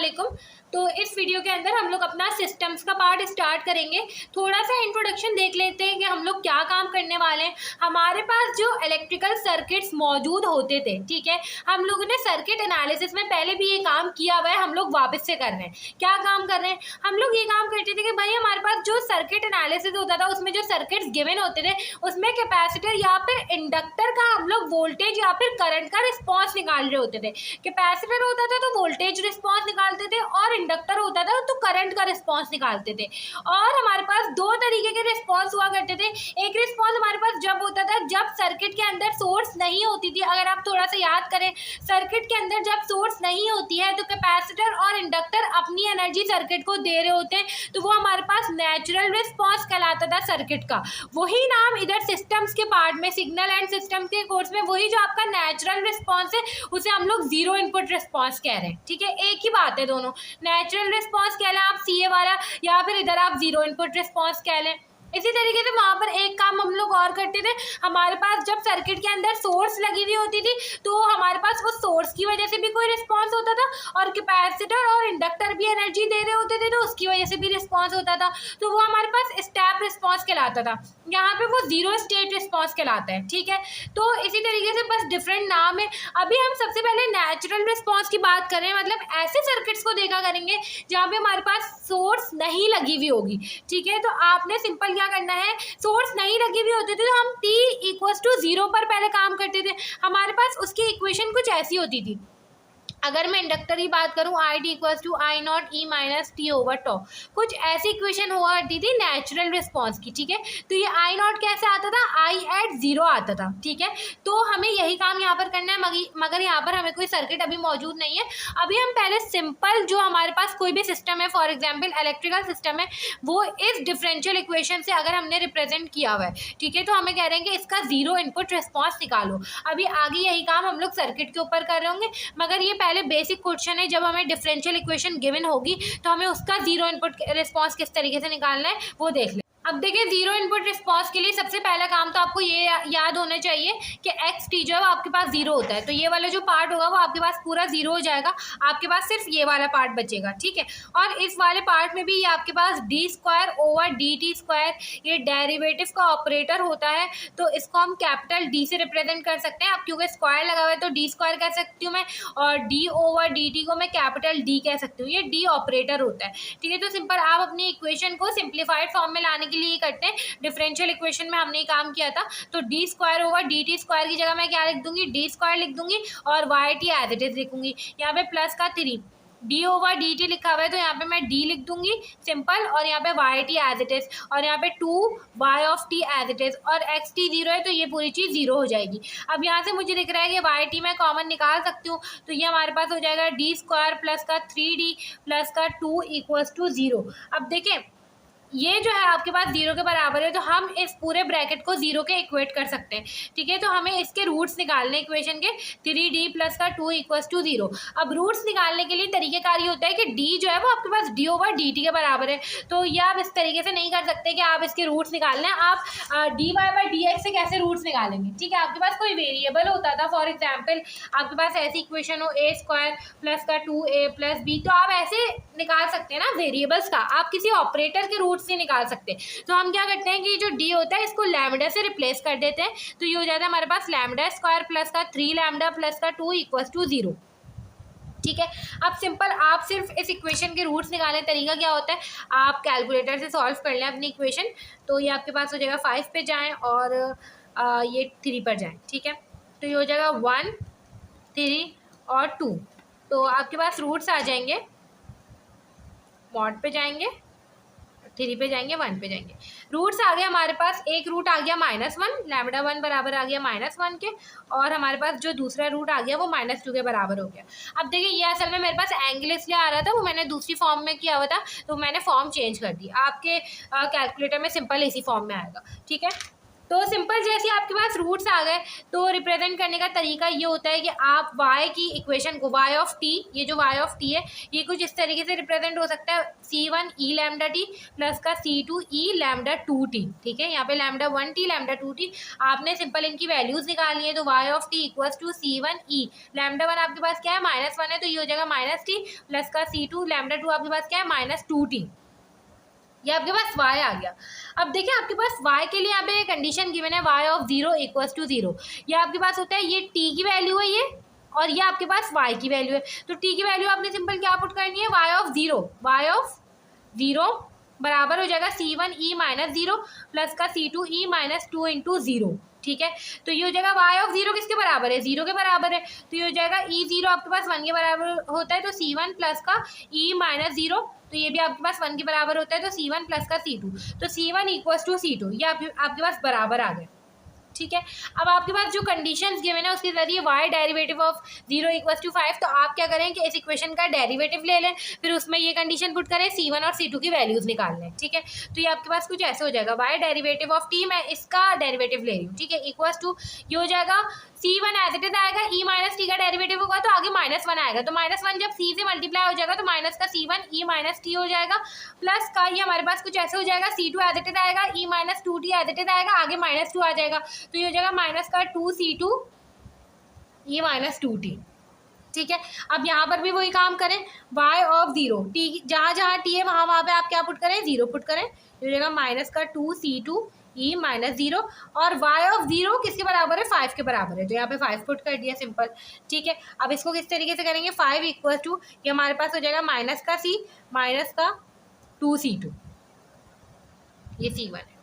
वालेकुम। तो इस वीडियो के अंदर हम लोग अपना सिस्टम्स का पार्ट स्टार्ट करेंगे। थोड़ा सा इंट्रोडक्शन देख लेते हैं कि हम लोग क्या काम करने वाले हैं। हमारे पास जो इलेक्ट्रिकल सर्किट्स मौजूद होते थे, ठीक है, हम लोगों ने सर्किट एनालिसिस में पहले भी ये काम किया हुआ है, हम लोग वापस से कर रहे हैं। क्या काम कर रहे हैं? हम लोग ये काम करते थे कि भाई हमारे पास जो सर्किट एनालिसिस होता था उसमें जो सर्किट्स गिवन होते थे उसमें कैपेसिटर या फिर इंडक्टर का हम लोग वोल्टेज या फिर करंट का रिस्पॉन्स निकाल रहे होते थे। कैपेसिटर होता था तो वोल्टेज रिस्पॉन्स निकालते थे और इंडक्टर होता था तो करंट का रिस्पॉन्स निकालते थे। और हमारे पास दो तरीके के रिस्पॉन्स हुआ करते थे। एक रिस्पॉन्स हमारे पास जब होता था जब सर्किट के अंदर सोर्स नहीं होती थी। अगर आप थोड़ा सा याद करें, सर्किट के अंदर जब सोर्स नहीं होती है तो कैपेसिटर और इंडक्टर अपनी एनर्जी सर्किट को दे रहे होते हैं, तो वो हमारे पास नेचुरल रिस्पॉन्स कहलाता था सर्किट का। वही नाम इधर सिस्टम्स के पार्ट में, सिग्नल एंड सिस्टम के कोर्स में, वही जो आपका नेचुरल रिस्पॉन्स है उसे हम लोग जीरो इनपुट रिस्पॉन्स कह रहे हैं। ठीक है, एक ही बात है दोनों। नेचुरल रिस्पॉन्स कह लें आप सीए वाला, या फिर इधर आप जीरो इनपुट रिस्पॉन्स कह लें। इसी तरीके से वहाँ पर एक काम हम लोग और करते थे। हमारे पास जब सर्किट के अंदर सोर्स लगी हुई होती थी तो हमारे पास उस सोर्स की वजह से भी कोई रिस्पॉन्स होता था और कैपेसिटर और इंडक्टर भी एनर्जी दे रहे होते थे तो उसकी वजह से भी रिस्पॉन्स होता था। तो वो हमारे पास स्टेप रिस्पॉन्स कहलाता था। यहाँ पे वो जीरो स्टेट रिस्पॉन्स कहलाता है। ठीक है, तो इसी तरीके से बस डिफरेंट नाम है। अभी हम सबसे पहले नेचुरल रिस्पॉन्स की बात करें, मतलब ऐसे सर्किट्स को देखा करेंगे जहाँ पे हमारे पास सोर्स नहीं लगी हुई होगी। ठीक है, तो आपने सिंपल क्या करना है, सोर्स नहीं लगी हुई होती थी तो हम t = 0 पर पहले काम करते थे। हमारे पास उसकी इक्वेशन कुछ ऐसी होती थी। अगर मैं इंडक्टर की बात करूं, I = I0 - T/τ, कुछ ऐसी इक्वेशन हुआ करती थी नेचुरल रिस्पॉन्स की। ठीक है, तो ये I0 कैसे आता था, I@0 आता था। ठीक है, तो हमें यही काम यहाँ पर करना है, मगर यहाँ पर हमें कोई सर्किट अभी मौजूद नहीं है। अभी हम पहले सिंपल जो हमारे पास कोई भी सिस्टम है, फॉर एग्जाम्पल इलेक्ट्रिकल सिस्टम है, वो इस डिफरेंशियल इक्वेशन से अगर हमने रिप्रेजेंट किया हुआ है, ठीक है, तो हमें कह रहे हैं कि इसका जीरो इनपुट रिस्पॉन्स निकालो। अभी आगे यही काम हम लोग सर्किट के ऊपर कर रहे होंगे, मगर ये पहले बेसिक क्वेश्चन है। जब हमें डिफरेंशियल इक्वेशन गिवन होगी तो हमें उसका जीरो इनपुट रिस्पांस किस तरीके से निकालना है वो देख लें। अब देखिए, जीरो इनपुट रिस्पांस के लिए सबसे पहला काम तो आपको ये याद होना चाहिए कि xt जो है वो आपके पास जीरो होता है, तो ये वाला जो पार्ट होगा वो आपके पास पूरा जीरो हो जाएगा। आपके पास सिर्फ ये वाला पार्ट बचेगा। ठीक है, और इस वाले पार्ट में भी ये आपके पास d²/dt², ये डेरिवेटिव का ऑपरेटर होता है, तो इसको हम कैपिटल D से रिप्रेजेंट कर सकते हैं। अब क्योंकि स्क्वायर लगा हुआ है तो d² कह सकती हूँ मैं, और d/dt को मैं कैपिटल D कह सकती हूँ। ये D ऑपरेटर होता है। ठीक है, तो सिंपल आप अपनी इक्वेशन को सिंप्लीफाइड फॉर्म में लाने के लिए करते हैं। डिफरेंशियल इक्वेशन में हमने काम किया था, तो d²/dt² की जगह मैं क्या लिख दूंगी, d² लिख दूंगी और yt एज इट इज लिखूंगी। यहाँ पे प्लस का 3 d/dt लिखा हुआ है तो यहाँ पे मैं d लिख दूंगी सिंपल, और यहाँ पे yt एज इट इज, और यहाँ पे 2y एज इट इज, और xt 0 है तो ये पूरी चीज़ 0 हो जाएगी। अब यहाँ से मुझे दिख रहा है कि yt मैं कॉमन निकाल सकती हूँ, तो ये हमारे पास हो जाएगा d² प्लस का 3d प्लस का 2 = 0। अब देखें, ये जो है आपके पास जीरो के बराबर है, तो हम इस पूरे ब्रैकेट को जीरो के इक्वेट कर सकते हैं। ठीक है, तो हमें इसके रूट्स निकालने इक्वेशन के, 3d प्लस का 2 = 0। अब रूट्स निकालने के लिए तरीकेकार ये होता है कि d जो है वो आपके पास d/dt के बराबर है, तो ये आप इस तरीके से नहीं कर सकते कि आप इसके रूट्स निकालना है। आप dy/dx से कैसे रूट्स निकालेंगे? ठीक है, आपके पास कोई वेरिएबल होता था, फॉर एग्जाम्पल आपके पास ऐसी इक्वेशन हो a² प्लस का 2a + b, तो आप ऐसे निकाल सकते हैं ना वेरिएबल्स का, आप किसी ऑपरेटर के रूट से निकाल सकते हैं। तो हम क्या करते हैं कि जो d होता है इसको लैम्डा से रिप्लेस कर देते हैं, तो ये हो जाता है हमारे पास λ² प्लस का 3λ प्लस का 2 = 0। ठीक है, अब सिंपल आप सिर्फ इस इक्वेशन के रूट्स निकालने तरीका क्या होता है, आप कैलकुलेटर से सॉल्व कर लें अपनी इक्वेशन, तो ये आपके पास हो जाएगा 5 पे जाएं और ये 3 पर जाएं। ठीक है, तो ये हो जाएगा 1, 3 और 2, तो आपके पास रूट्स आ जाएंगे, मॉड पे जाएंगे, 3 पे जाएंगे, 1 पे जाएंगे। रूट्स आ गए हमारे पास, एक रूट आ गया -1, λ1 बराबर आ गया -1 के, और हमारे पास जो दूसरा रूट आ गया वो -2 के बराबर हो गया। अब देखिए, ये असल में मेरे पास एंगल इसलिए आ रहा था, वो मैंने दूसरी फॉर्म में किया हुआ था, तो मैंने फॉर्म चेंज कर दी। आपके कैलकुलेटर में सिंपल इसी फॉर्म में आएगा। ठीक है, तो सिंपल जैसे आपके पास रूट्स आ गए तो रिप्रेजेंट करने का तरीका ये होता है कि आप y की इक्वेशन को y ऑफ t, ये जो y ऑफ t है ये कुछ इस तरीके से रिप्रेजेंट हो सकता है c1 e lambda t plus का c2 e लैम्डा 2t, ठीक है। यहाँ पे लैम्डा 1t लैम्डा 2t आपने सिंपल इनकी वैल्यूज निकाली है, तो y of t equals to c1 e lambda 1 आपके पास क्या है -1 है, तो ये हो जाएगा -t प्लस का c2 लैम्डा 2 आपके पास क्या है -2t, ये आपके पास y आ गया। अब देखिए आपके पास y के लिए यहाँ पे कंडीशन गिवन है y ऑफ 0 इक्वल्स टू 0, ये आपके पास होता है ये t की वैल्यू है ये, और ये आपके पास y की वैल्यू है। तो t की वैल्यू आपने सिंपल क्या पुट करनी है y ऑफ 0 बराबर हो जाएगा c1 e -0 प्लस का c2 e -2 इंटू 0, ठीक है। तो ये हो जाएगा y ऑफ 0 किसके बराबर है 0 के बराबर है, तो ये हो जाएगा e0 आपके पास 1 के बराबर होता है, तो c1 प्लस का e -0 तो ये भी आपके पास 1 के बराबर होता है, तो c1 प्लस का c2, तो c1 इक्वल्स टू c2 ये आपके पास बराबर आ गए, ठीक है। अब आपके पास जो कंडीशंस गिवन है उसके जरिए y derivative of 0 equals to 5, तो आप क्या करें कि इस इक्वेशन का डेरिवेटिव ले लें, फिर उसमें ये कंडीशन पुट करें c1 और c2 की वैल्यूज निकाल लें, ठीक है। तो ये आपके पास कुछ ऐसे हो जाएगा y डेरिवेटिव ऑफ t, मैं इसका डेरिवेटिव ले रही हूँ, ठीक है, इक्वल्स टू ये हो जाएगा c1 एज इट इज आएगा, e माइनस टी का डेरिवेटिव होगा तो आगे -1 आएगा, तो -1 जब c से मल्टीप्लाई हो जाएगा तो माइनस का c1 e माइनस टी हो जाएगा, प्लस का ये हमारे पास कुछ ऐसे हो जाएगा c2 एज इट इज आएगा, e minus 2t as it is आएगा, आगे -2 आ जाएगा, तो ये हो जाएगा माइनस का 2c2 e माइनस 2t, ठीक है। अब यहाँ पर भी वही काम करें, y ऑफ 0 t जहाँ जहाँ t है वहाँ पे आप क्या पुट करें 0 पुट करें, ये हो जाएगा माइनस का 2c2 e -0 और y ऑफ 0 किसके बराबर है 5 के बराबर है, तो यहाँ पे 5 पुट कर दिया सिंपल, ठीक है। अब इसको किस तरीके से करेंगे 5 इक्वल टू ये हमारे पास हो जाएगा माइनस का c माइनस का 2c2, ये c1 है,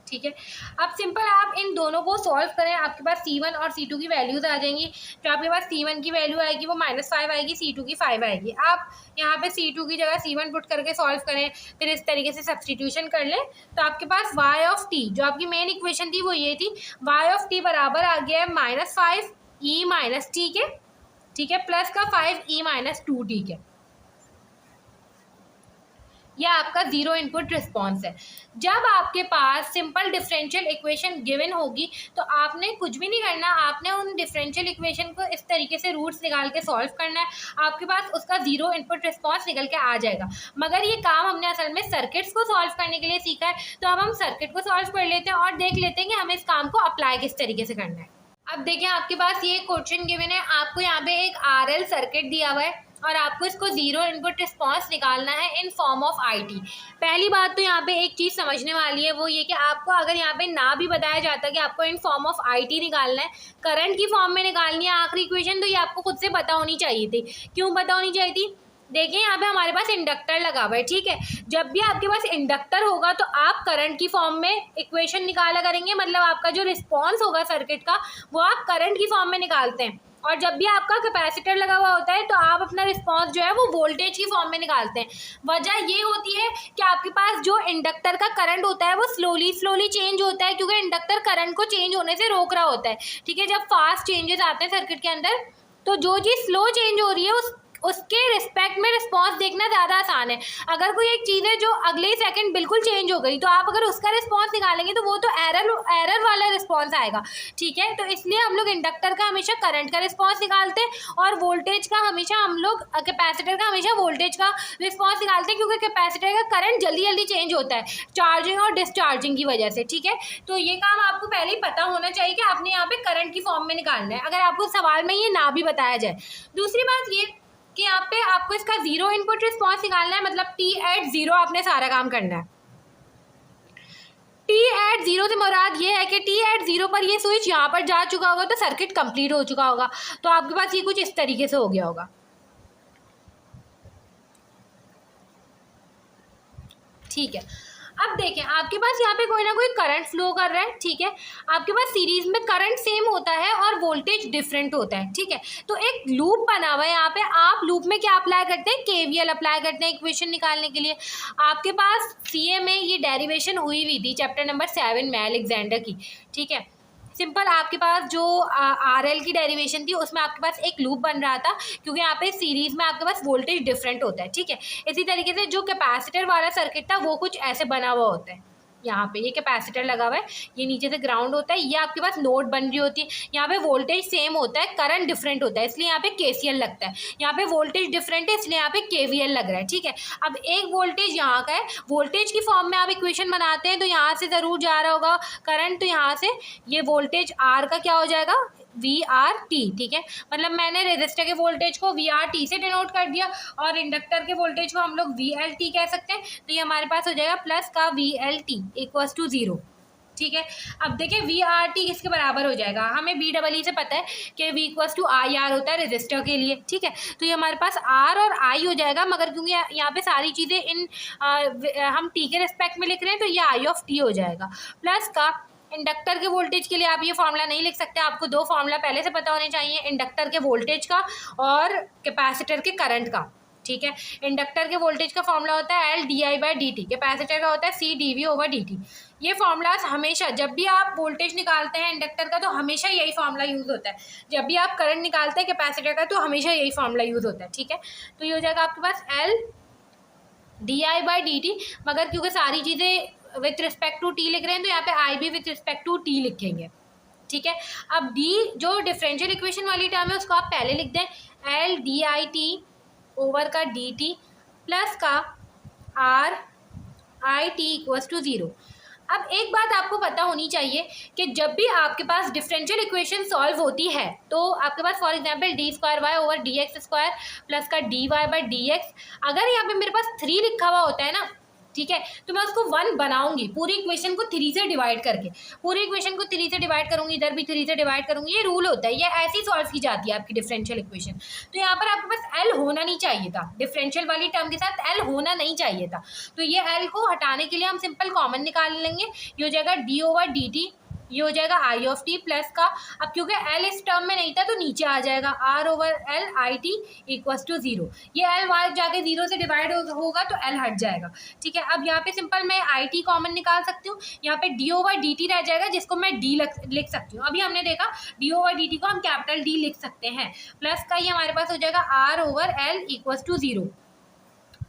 ठीक है। अब सिंपल आप इन दोनों को सॉल्व करें, आपके पास c1 और c2 की वैल्यूज आ जाएंगी, जो आपके पास c1 की वैल्यू आएगी वो -5 आएगी, c2 की 5 आएगी। आप यहाँ पे c2 की जगह c1 पुट करके सॉल्व करें, फिर इस तरीके से सब्सटीट्यूशन कर लें, तो आपके पास y ऑफ t जो आपकी मेन इक्वेशन थी वो ये थी, y ऑफ t बराबर आ गया है -5 e माइनस टी के, ठीक है, प्लस का 5 e माइनस 2t के, यह आपका 0 इनपुट रिस्पॉन्स है। जब आपके पास सिंपल डिफरेंशियल इक्वेशन गिवन होगी तो आपने कुछ भी नहीं करना, आपने उन डिफरेंशियल इक्वेशन को इस तरीके से रूट्स निकाल के सॉल्व करना है, आपके पास उसका 0 इनपुट रिस्पॉन्स निकल के आ जाएगा। मगर ये काम हमने असल में सर्किट्स को सॉल्व करने के लिए सीखा है, तो अब हम सर्किट को सॉल्व कर लेते हैं और देख लेते हैं कि हमें इस काम को अप्लाई किस तरीके से करना है। अब देखिए आपके पास ये क्वेश्चन गिवन है, आपको यहाँ पे एक RL सर्किट दिया हुआ है और आपको इसको 0 इनपुट रिस्पॉन्स निकालना है इन फॉर्म ऑफ IT। पहली बात तो यहाँ पे एक चीज़ समझने वाली है, वो ये कि आपको अगर यहाँ पे ना भी बताया जाता कि आपको इन फॉर्म ऑफ IT निकालना है, करंट की फॉर्म में निकालनी है आखिरी इक्वेशन, तो ये आपको खुद से पता होनी चाहिए थी। क्यों पता होनी चाहिए थी? देखिए यहाँ पे हमारे पास इंडक्टर लगा हुआ है, ठीक है। जब भी आपके पास इंडक्टर होगा तो आप करंट की फॉर्म में इक्वेशन निकाला करेंगे, मतलब आपका जो रिस्पॉन्स होगा सर्किट का वो आप करंट की फॉर्म में निकालते हैं। और जब भी आपका कैपेसिटर लगा हुआ होता है तो आप अपना रिस्पॉन्स जो है वो वोल्टेज की फॉर्म में निकालते हैं। वजह ये होती है कि आपके पास जो इंडक्टर का करंट होता है वो स्लोली चेंज होता है, क्योंकि इंडक्टर करंट को चेंज होने से रोक रहा होता है, ठीक है। जब फास्ट चेंजेस आते हैं सर्किट के अंदर तो जो चीज़ स्लो चेंज हो रही है उसके रिस्पेक्ट में रिस्पॉन्स देखना ज़्यादा आसान है। अगर कोई एक चीज़ है जो अगले ही सेकंड बिल्कुल चेंज हो गई तो आप अगर उसका रिस्पॉन्स निकालेंगे तो वो तो एरर वाला रिस्पॉन्स आएगा, ठीक है। तो इसलिए हम लोग इंडक्टर का हमेशा करंट का रिस्पॉन्स निकालते हैं और वोल्टेज का हमेशा हम लोग कैपेसिटर का हमेशा वोल्टेज का रिस्पॉन्स निकालते हैं, क्योंकि कैपेसिटर का करंट जल्दी चेंज होता है चार्जिंग और डिस्चार्जिंग की वजह से, ठीक है। तो ये काम आपको पहले ही पता होना चाहिए कि आपने यहाँ पे करंट की फॉर्म में निकालना है, अगर आपको सवाल में ये ना भी बताया जाए। दूसरी बात ये कि यहाँ पे आपको इसका 0 इनपुट रिस्पॉन्स निकालना है, मतलब t@0 आपने सारा काम करना है। t@0 से मुराद ये है कि t@0 पर ये स्विच यहाँ पर जा चुका होगा तो सर्किट कंप्लीट हो चुका होगा। तो आपके पास ये कुछ इस तरीके से हो गया होगा, ठीक है। अब देखें आपके पास यहाँ पे कोई ना कोई करंट फ्लो कर रहा है, ठीक है। आपके पास सीरीज में करंट सेम होता है और वोल्टेज डिफरेंट होता है, ठीक है। तो एक लूप बना हुआ है यहाँ पे, आप लूप में क्या अप्लाई करते हैं KVL अप्लाई करते हैं इक्वेशन निकालने के लिए। आपके पास CA में ये डेरिवेशन हुई थी चैप्टर नंबर 7 में अलेक्जेंडर की, ठीक है। सिंपल आपके पास जो RL की डेरिवेशन थी उसमें आपके पास एक लूप बन रहा था, क्योंकि यहाँ पे सीरीज में आपके पास वोल्टेज डिफरेंट होता है, ठीक है। इसी तरीके से जो कैपेसिटर वाला सर्किट था वो कुछ ऐसे बना हुआ होता है, यहाँ पे ये कैपेसिटर लगा हुआ है, ये नीचे से ग्राउंड होता है, ये आपके पास नोड बन रही होती है, यहाँ पे वोल्टेज सेम होता है, करंट डिफरेंट होता है, इसलिए यहाँ पे KCL लगता है। यहाँ पे वोल्टेज डिफरेंट है इसलिए यहाँ पे KVL लग रहा है, ठीक है। अब एक वोल्टेज यहाँ का है, वोल्टेज की फॉर्म में आप इक्वेशन बनाते हैं तो यहाँ से ज़रूर जा रहा होगा करंट, तो यहाँ से ये वोल्टेज R का क्या हो जाएगा, VRT, ठीक है। मतलब मैंने रेजिस्टर के वोल्टेज को VRT से डिनोट कर दिया और इंडक्टर के वोल्टेज को हम लोग VLT कह सकते हैं, तो ये हमारे पास हो जाएगा प्लस का VLT इक्वल्स टू 0, ठीक है। अब देखिए VRT किसके बराबर हो जाएगा, हमें BEE से पता है कि V इक्वल्स टू IR होता है रेजिस्टर के लिए, ठीक है। तो ये हमारे पास R और I हो जाएगा, मगर क्योंकि यहाँ पे सारी चीज़ें हम T के रिस्पेक्ट में लिख रहे हैं तो ये I ऑफ T हो जाएगा, प्लस का इंडक्टर के वोल्टेज के लिए आप ये फॉर्मूला नहीं लिख सकते, आपको दो फॉर्मूला पहले से पता होने चाहिए, इंडक्टर के वोल्टेज का और कैपेसिटर के करंट का, ठीक है। इंडक्टर के वोल्टेज का फॉर्मूला होता है LdI/dt, कैपेसिटर का होता है CdV/dt। ये फॉर्मूलाज हमेशा जब भी आप वोल्टेज निकालते हैं इंडक्टर का तो हमेशा यही फॉर्मूला यूज़ होता है, जब भी आप करंट निकालते हैं कैपेसिटर का तो हमेशा यही फॉर्मूला यूज़ होता है, ठीक है। तो ये हो जाएगा आपके पास LdI/dt, मगर क्योंकि सारी चीज़ें विथ रिस्पेक्ट टू टी लिख रहे हैं तो यहाँ पे आई भी विथ रिस्पेक्ट टू टी लिखेंगे, ठीक है। अब डी जो डिफरेंशियल इक्वेशन वाली टर्म है उसको आप पहले लिख दें, LdIT ओवर का dt प्लस का RIT इक्वल्स टू 0। अब एक बात आपको पता होनी चाहिए कि जब भी आपके पास डिफरेंशियल इक्वेशन सॉल्व होती है तो आपके पास for example d² over dx² plus का dy/dx, अगर यहाँ पे मेरे पास 3 लिखा हुआ होता है ना, ठीक है, तो मैं उसको 1 बनाऊंगी, पूरी इक्वेशन को 3 से डिवाइड करके, पूरी इक्वेशन को 3 से डिवाइड करूंगी, इधर भी 3 से डिवाइड करूंगी, ये रूल होता है, ये ऐसी सॉल्व की जाती है आपकी डिफरेंशियल इक्वेशन। तो यहाँ पर आपके पास L होना नहीं चाहिए था, डिफरेंशियल वाली टर्म के साथ L होना नहीं चाहिए था, तो ये L को हटाने के लिए हम सिंपल कॉमन निकाल लेंगे, ये हो जाएगा d/dt, ये हो जाएगा I ऑफ T प्लस का, अब क्योंकि L इस टर्म में नहीं था तो नीचे आ जाएगा R/LIT इक्वल्स टू 0, ये L वहाँ जाके 0 से डिवाइड होगा तो L हट जाएगा, ठीक है। अब यहाँ पे सिंपल मैं IT कॉमन निकाल सकती हूँ, यहाँ पे d/dt रह जाएगा जिसको मैं D लिख सकती हूँ। अभी हमने देखा d/dt को हम कैपिटल D लिख सकते हैं, प्लस का ये हमारे पास हो जाएगा R/L इक्वल्स टू 0।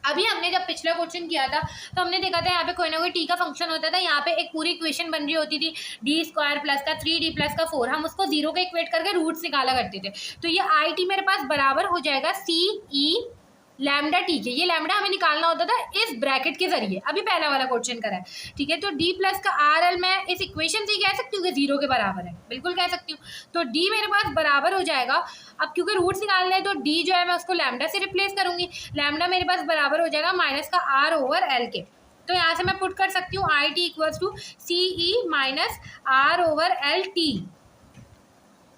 अभी हमने जब पिछला क्वेश्चन किया था तो हमने देखा था यहाँ पे कोई ना कोई टी का फंक्शन होता था, यहाँ पे एक पूरी इक्वेशन बन रही होती थी d² प्लस का 3d प्लस का 4, हम उसको 0 के इक्वेट करके रूट्स निकाला करते थे, तो ये IT मेरे पास बराबर हो जाएगा CE लैम्डा टी के, ये लैम्डा हमें निकालना होता था इस ब्रैकेट के जरिए, अभी पहला वाला क्वेश्चन करा है, ठीक है। तो D प्लस का RL मैं इस इक्वेशन से कह सकती हूँ कि 0 के बराबर है, बिल्कुल कह सकती हूँ, तो D मेरे पास बराबर हो जाएगा, अब क्योंकि रूट्स निकालना है तो D जो है मैं उसको लैम्डा से रिप्लेस करूंगी, लैम्डा मेरे पास बराबर हो जाएगा माइनस का R/L के, तो यहाँ से मैं पुट कर सकती हूँ IT equals to CE minus R/LT।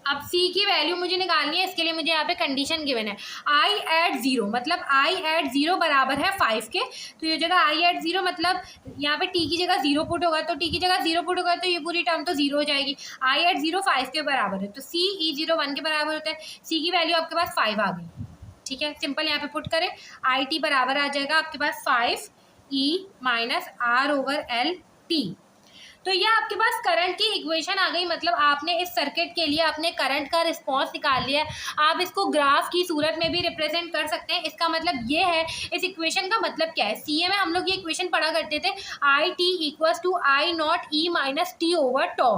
अब C की वैल्यू मुझे निकालनी है, इसके लिए मुझे यहाँ पे कंडीशन गिवन है I@0, मतलब I@0 बराबर है 5 के, तो ये जगह I@0 मतलब यहाँ पे T की जगह 0 पुट होगा, तो T की जगह 0 पुट होगा तो ये पूरी टर्म तो 0 हो जाएगी, I@0 5 के बराबर है, तो CE0 1 के बराबर होता है, C की वैल्यू आपके पास 5 आ गई, ठीक है। सिंपल यहाँ पे पुट करें, IT बराबर आ जाएगा आपके पास 5E माइनस R/LT। तो ये आपके पास करंट की इक्वेशन आ गई, मतलब आपने इस सर्किट के लिए अपने करंट का रिस्पांस निकाल लिया है, आप इसको ग्राफ की सूरत में भी रिप्रेजेंट कर सकते हैं। इसका मतलब ये है, इस इक्वेशन का मतलब क्या है, सीए में हम लोग ये इक्वेशन पढ़ा करते थे IT equals to I0 E minus T over tau,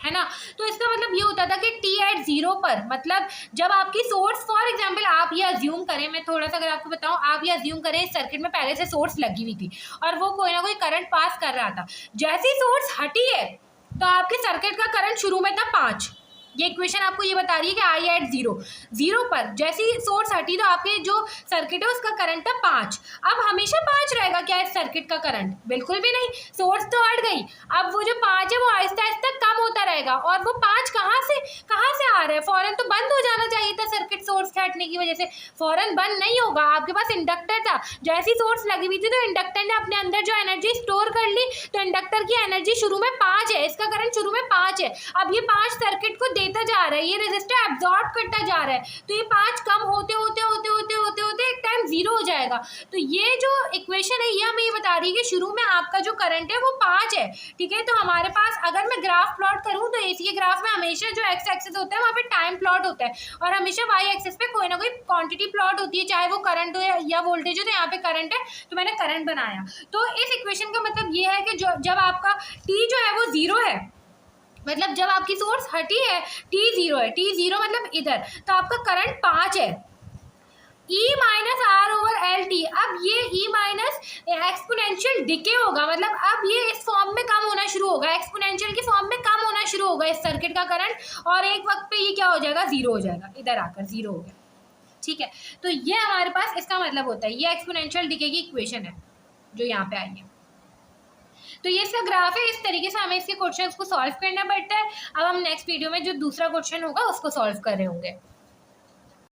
है ना। तो इसका मतलब ये होता था कि T@0 पर, मतलब जब आपकी सोर्स फॉर एग्जांपल आप ये अज्यूम करें, मैं थोड़ा सा अगर आपको बताऊं, आप ये अज्यूम करें इस सर्किट में पहले से सोर्स लगी हुई थी और वो कोई ना कोई करंट पास कर रहा था, जैसे ही सोर्स हटी है तो आपके सर्किट का करंट शुरू में था 5, ये इक्वेशन आपको ये बता रही है कि I@0 पर जैसी सोर्स हटी तो आपके जो सर्किट है उसका करंट था 5। अब हमेशा 5 रहेगा क्या इस सर्किट का करंट, बिल्कुल भी नहीं, सोर्स तो हट गई, अब वो जो 5 है वो आहिस्ता आहिस्ता कम होता रहेगा, और वो 5 कहाँ से आ रहा है, फौरन तो बंद हो जाना चाहिए था सर्किट सोर्स के हटने की वजह से, फौरन बंद नहीं होगा, आपके पास इंडक्टर था, जैसी सोर्स लगी हुई थी तो इंडक्टर ने अपने अंदर जो एनर्जी स्टोर कर ली, तो इंडक्टर की एनर्जी शुरू में 5 है, इसका करंट शुरू में 5 है, अब ये 5 सर्किट को देता जा रहा है, ये रेजिस्टर एब्जॉर्ब करता जा रहा है, तो ये 5 कम होते होते होते होते होते होते एक टाइम जीरो हो जाएगा। तो ये जो इक्वेशन है ये हमें ये बता रही है कि शुरू में आपका जो करंट है वो 5 है, ठीक है। तो हमारे पास अगर मैं ग्राफ प्लॉट करूँ तो एसी के ग्राफ में हमेशा जो एक्स एक्सिस होता है वहाँ पे टाइम प्लॉट होता है, और हमेशा वाई एक्सिस पे कोई ना कोई क्वांटिटी प्लॉट होती है, चाहे वो करंट हो या वोल्टेज हो। तो यहाँ पे करंट है तो मैंने करंट बनाया। तो इस इक्वेशन का मतलब ये है कि जब आपका टी जो है वो जीरो है, मतलब जब आपकी सोर्स हटी है, टी जीरो है, टी जीरो मतलब इधर, तो आपका करंट 5 है। E minus R over L T, अब ये E माइनस एक्सपोनेंशियल डिके होगा, मतलब अब ये इस फॉर्म में कम होना शुरू होगा, एक्सपोनेंशियल की फॉर्म में कम होना शुरू होगा इस सर्किट का करंट, और एक वक्त पे ये क्या हो जाएगा, जीरो हो जाएगा, इधर आकर जीरो हो गया, ठीक है। तो ये हमारे पास इसका मतलब होता है, ये एक्सपोनेंशियल डिके की इक्वेशन है जो यहाँ पे आई है। तो ये इसका ग्राफ है, इस तरीके से हमें इसके क्वेश्चंस को सॉल्व करना पड़ता है। अब हम नेक्स्ट वीडियो में जो दूसरा क्वेश्चन होगा उसको सॉल्व कर रहे होंगे।